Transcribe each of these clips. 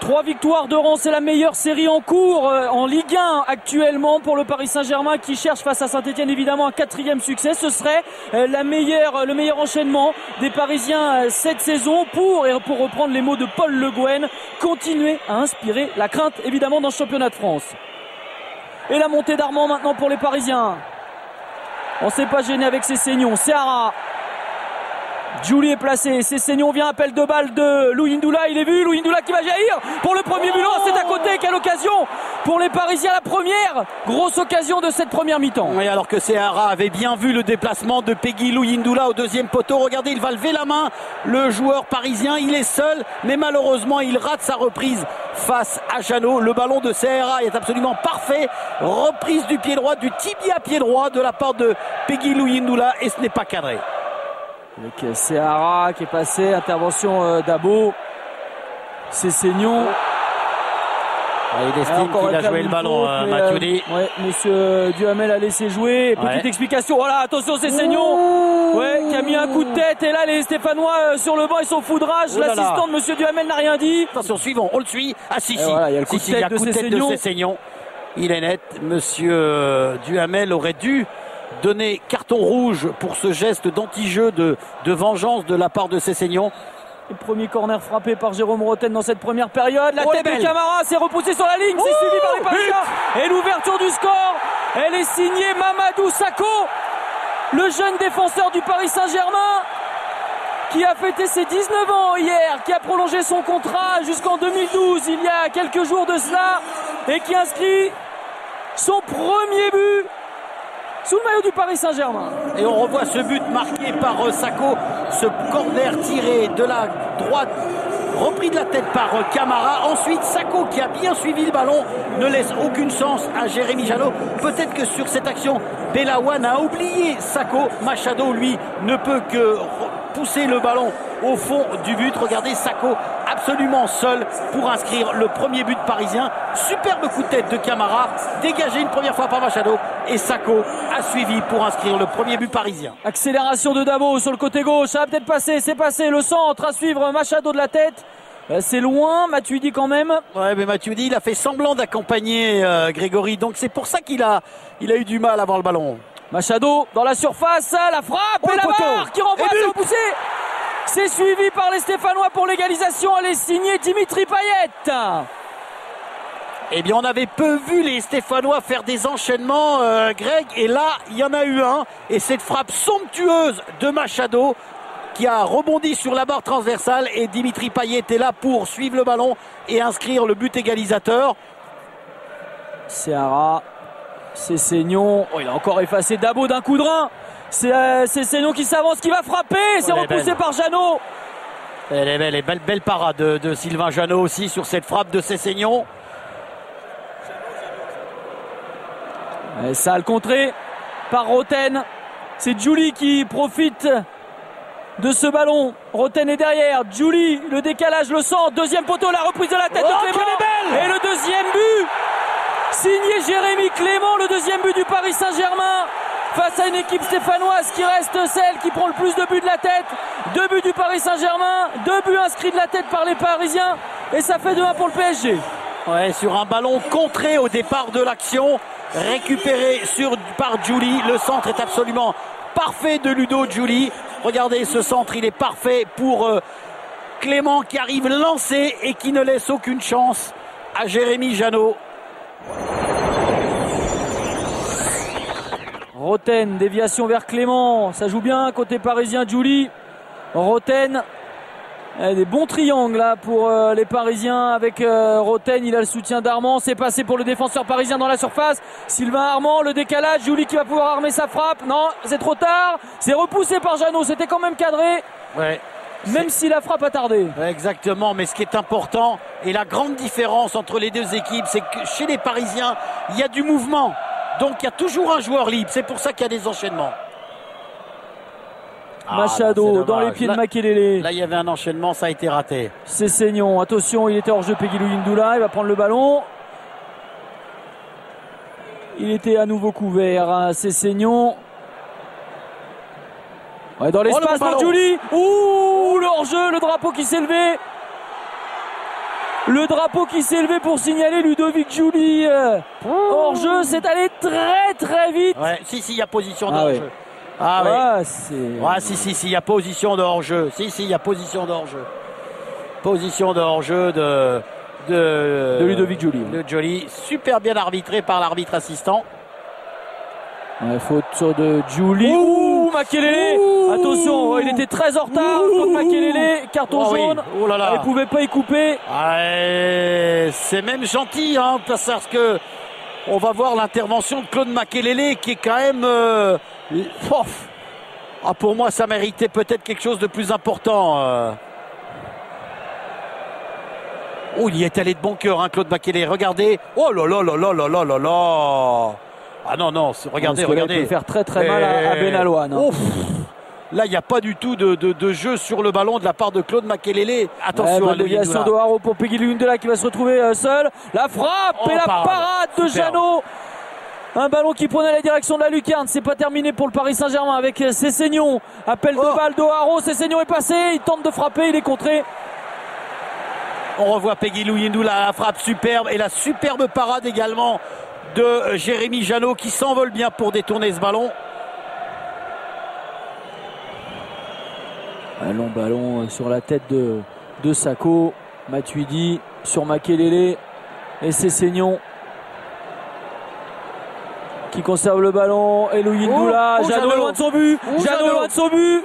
3 victoires de rang, c'est la meilleure série en cours en Ligue 1 actuellement pour le Paris Saint-Germain qui cherche face à Saint-Etienne évidemment un 4e succès. Ce serait le meilleur enchaînement des Parisiens cette saison pour reprendre les mots de Paul Le Guen, continuer à inspirer la crainte évidemment dans ce championnat de France. Et la montée d'Armand maintenant pour les Parisiens. On ne s'est pas gêné avec Sessegnon, Seara. Djouli est placé, Sessegnon vient, appel de balle de Louindoula, il est vu, Louindoula qui va jaillir pour le premier but, c'est à côté, quelle occasion pour les Parisiens, la première grosse occasion de cette première mi-temps. Oui, alors que Seara avait bien vu le déplacement de Peggy Louindoula au deuxième poteau, regardez, il va lever la main, le joueur parisien, il est seul, mais malheureusement il rate sa reprise face à Jeannot. Le ballon de Seara est absolument parfait, reprise du pied droit, du tibia pied droit de la part de Peggy Louindoula et ce n'est pas cadré. Avec Seara qui est passé, intervention d'Abo, Sessegnon. Il estime qu'il a joué le ballon, Matuidi. Monsieur Duhamel a laissé jouer. Petite explication. Voilà, attention Sessegnon. Qui a mis un coup de tête. Et là, les Stéphanois sur le banc, ils sont foudrage. L'assistant de Monsieur Duhamel n'a rien dit. Attention, suivons, on le suit. Ah si, voilà, il y a le coup de tête de Sessegnon. Il est net. Monsieur Duhamel aurait dû donner carton rouge pour ce geste d'anti-jeu de vengeance de la part de Sessegnon. Le premier corner frappé par Jérôme Roten dans cette première période. La tête de Camara s'est repoussée sur la ligne. C'est suivi par les Parisiens. Et l'ouverture du score, elle est signée Mamadou Sakho, le jeune défenseur du Paris Saint-Germain qui a fêté ses 19 ans hier, qui a prolongé son contrat jusqu'en 2012, il y a quelques jours de cela, et qui inscrit son premier but sous le maillot du Paris Saint-Germain. Et on revoit ce but marqué par Sakho, ce corner tiré de la droite, repris de la tête par Camara. Ensuite, Sakho qui a bien suivi le ballon, ne laisse aucune chance à Jérémy Jeannot. Peut-être que sur cette action, Belaouane a oublié Sakho. Machado, lui, ne peut que pousser le ballon au fond du but. Regardez Sakho absolument seul pour inscrire le premier but parisien. Superbe coup de tête de Camara, dégagé une première fois par Machado, et Sakho a suivi pour inscrire le premier but parisien. Accélération de Dabo sur le côté gauche, ça va peut-être passer, c'est passé, le centre à suivre, Machado de la tête. C'est loin, Matuidi quand même. Ouais, mais Matuidi, il a fait semblant d'accompagner Grégory, donc c'est pour ça qu'il a eu du mal à avoir le ballon. Machado dans la surface, la frappe et la barre qui renvoie, c'est repoussé. C'est suivi par les Stéphanois pour l'égalisation. Elle est signée Dimitri Payet. Eh bien, on avait peu vu les Stéphanois faire des enchaînements, Greg. Et là, il y en a eu un. Et cette frappe somptueuse de Machado qui a rebondi sur la barre transversale. Et Dimitri Payet est là pour suivre le ballon et inscrire le but égalisateur. Seara, Sessegnon. Oh, il a encore effacé Dabo d'un coup de rein. C'est Sessegnon qui s'avance, qui va frapper. C'est repoussé par Jeannot. Elle est belle, et belle parade de Sylvain Jeannot aussi sur cette frappe de Sessegnon. Sale contré par Roten. C'est Djouli qui profite de ce ballon. Roten est derrière. Djouli, le décalage, le centre. Deuxième poteau, la reprise de la tête de Clément. Et le deuxième but, signé Jérémy Clément, le deuxième but du Paris Saint-Germain. Face à une équipe stéphanoise qui reste celle qui prend le plus de buts de la tête. 2 buts du Paris Saint-Germain, 2 buts inscrits de la tête par les Parisiens. Et ça fait 2-1 pour le PSG. Ouais, sur un ballon contré au départ de l'action, récupéré par Djouli. Le centre est absolument parfait de Ludo Djouli. Regardez ce centre, il est parfait pour Clément qui arrive lancé et qui ne laisse aucune chance à Jérémy Jeannot. Roten, déviation vers Clément, ça joue bien côté parisien. Djouli, Roten, des bons triangles là pour les Parisiens avec Roten, il a le soutien d'Armand, c'est passé pour le défenseur parisien dans la surface. Sylvain Armand, le décalage, Djouli qui va pouvoir armer sa frappe, non c'est trop tard, c'est repoussé par Jeannot, c'était quand même cadré. Ouais. Même si la frappe a tardé. Exactement, mais ce qui est important et la grande différence entre les deux équipes, c'est que chez les Parisiens, il y a du mouvement. Donc il y a toujours un joueur libre, c'est pour ça qu'il y a des enchaînements. Machado dans les pieds de Makelele. Là il y avait un enchaînement, ça a été raté. Sessegnon, attention, il était hors jeu Peggy Louindoula, il va prendre le ballon. Il était à nouveau couvert, Sessegnon. Ouais, dans l'espace pour Djouli. Ouh, le hors-jeu, le drapeau qui s'est levé. Le drapeau qui s'est levé pour signaler Ludovic Giuli hors jeu, c'est allé très très vite. Ouais, si, il y a position de hors-jeu. Ouais. Ah ouais, si, il y a position de hors-jeu. Si, il y a position de hors-jeu. Position de hors-jeu de Ludovic Giuli. De Giuli, super bien arbitré par l'arbitre assistant. Ouais, faute de Giuli. Ouh, Makelele. Attention, il était très en retard. Donc Makelele, carton jaune. Oh là là. Il pouvait pas y couper. C'est même gentil, hein, parce que on va voir l'intervention de Claude Makelele qui est quand même. Pour moi, ça méritait peut-être quelque chose de plus important. Il y est allé de bon cœur, hein, Claude Makelele. Regardez. Oh là là là là là là là là. Ah non, regardez. Là, il peut faire très très mal à Benalouane. Là, il n'y a pas du tout de jeu sur le ballon de la part de Claude Makelele. Attention à déviation de Haro pour Peggy Luyindula qui va se retrouver seul. La frappe et la parade de Jeannot. Un ballon qui prenait la direction de la lucarne. C'est pas terminé pour le Paris Saint-Germain avec Cessignon. Appel de balle de Haro. Cessignon est passé. Il tente de frapper. Il est contré. On revoit Peggy Luyindula, la frappe superbe et la superbe parade également de Jérémy Jeannot qui s'envole bien pour détourner ce ballon. Un long ballon sur la tête de Sakho. Matuidi sur Makelele et Cessignon qui conserve le ballon. Et Luyindula, Jeannot loin de son but. Jeannot loin de son but.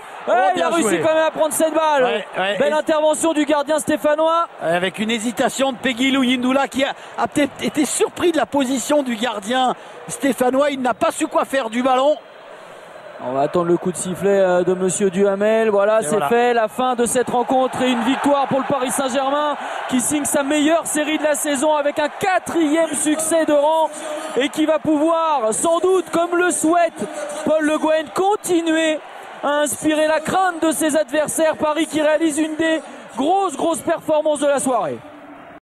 Il a réussi quand même à prendre cette balle. Belle intervention du gardien stéphanois. Avec une hésitation de Peggy Luyindula qui a peut-être été surpris de la position du gardien stéphanois. Il n'a pas su quoi faire du ballon. On va attendre le coup de sifflet de Monsieur Duhamel. Voilà, c'est fait. La fin de cette rencontre et une victoire pour le Paris Saint-Germain qui signe sa meilleure série de la saison avec un 4e succès de rang et qui va pouvoir, sans doute, comme le souhaite Paul Le Guen, continuer à inspirer la crainte de ses adversaires. Paris qui réalise une des grosses performances de la soirée.